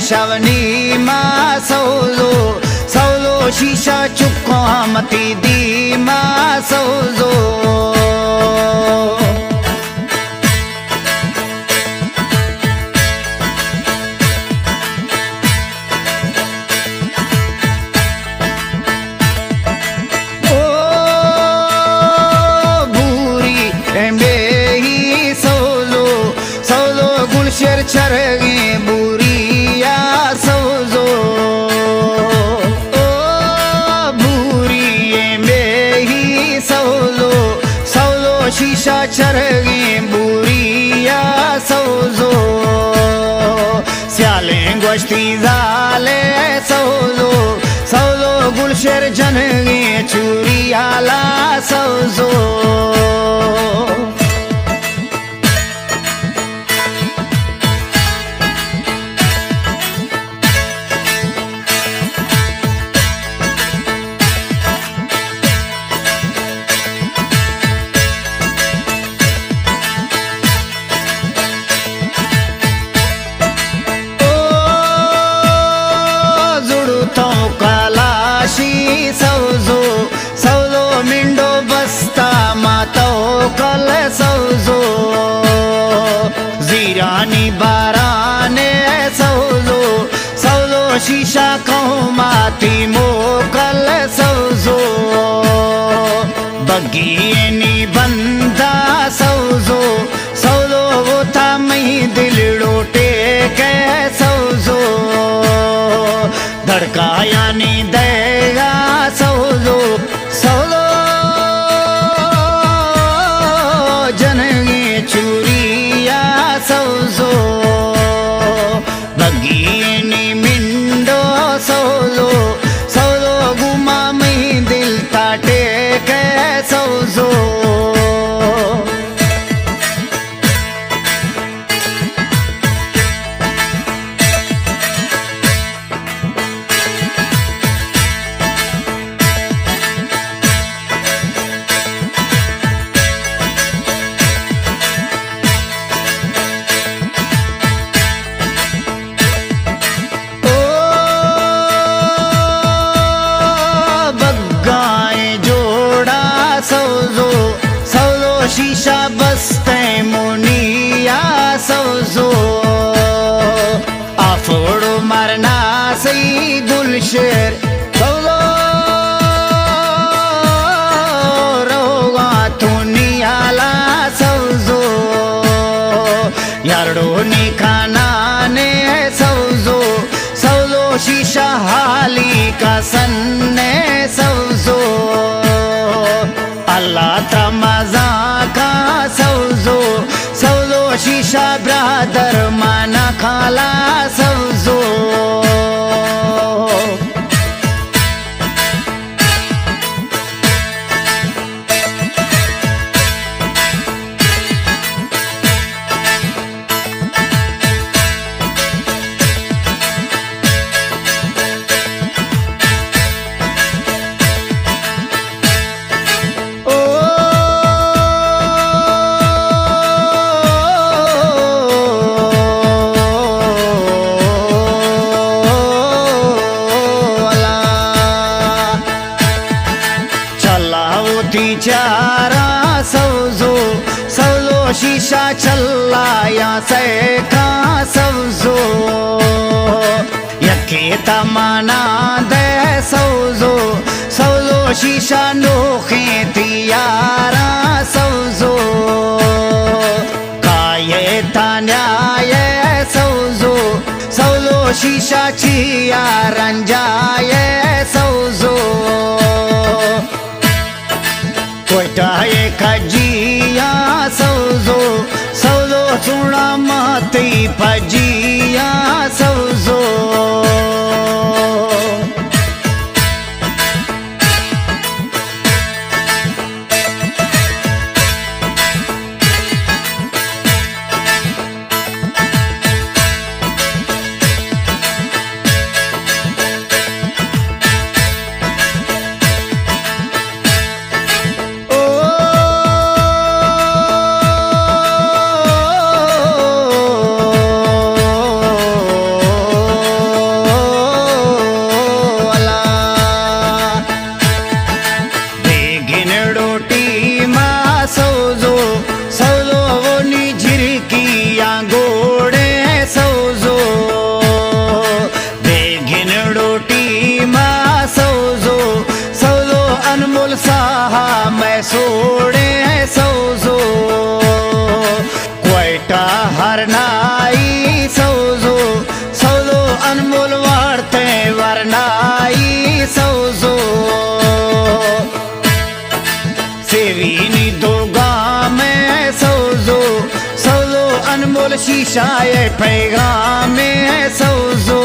शवनी मा सौलो सौलो शीशा चुको मती दी मा सौलो शेर चरगे बुरिया सौजो ओ बुरिए में ही सौलो सौलो शीशा चरगे बुरिया सौजो स्याले गोश्ती जाले सौलो सौलो गुलशेर जनगे चूरियाला सौजो सौजो सौलो मिंडो बस्ता मातो कल सौजो जीरानी बाराने सौजो सौलो शीशा कहूँ माती मोकल सौजो बगियनी बंदा सौजो सौलो वो था मही दिल लोटे के सौजो धड़काया नी देगा सौलो सौलो जनगी चूरिया सौजो बगियनी मिंडो सौलो सौलो गुमा में दिल ताटे के सौजो शीशा बस्ते मुनिया सौजो आफोड़ो मरना सही गुलशेर सौलो रोगा तुनियाला सौजो यारडो निखाना ने सौजो सौलो शीशा हाली का सन्ने सौजो अल्लाह तमजा का सौजो सौलो शीशा ब्रादर माना खाला सौजो चारा सौजो सौलो शीशा चल्लाया से का सौजो यके तमना दे सौजो सौलो शीशा नोखे तियारा सौजो काये तान्याये सौजो सौलो शीशा चिया रंजाये सौजो कोटाए खजिया सौजो सौलो चूड़ा माती फजिया सौजो बोल शीशा ये पैगाम है सौजो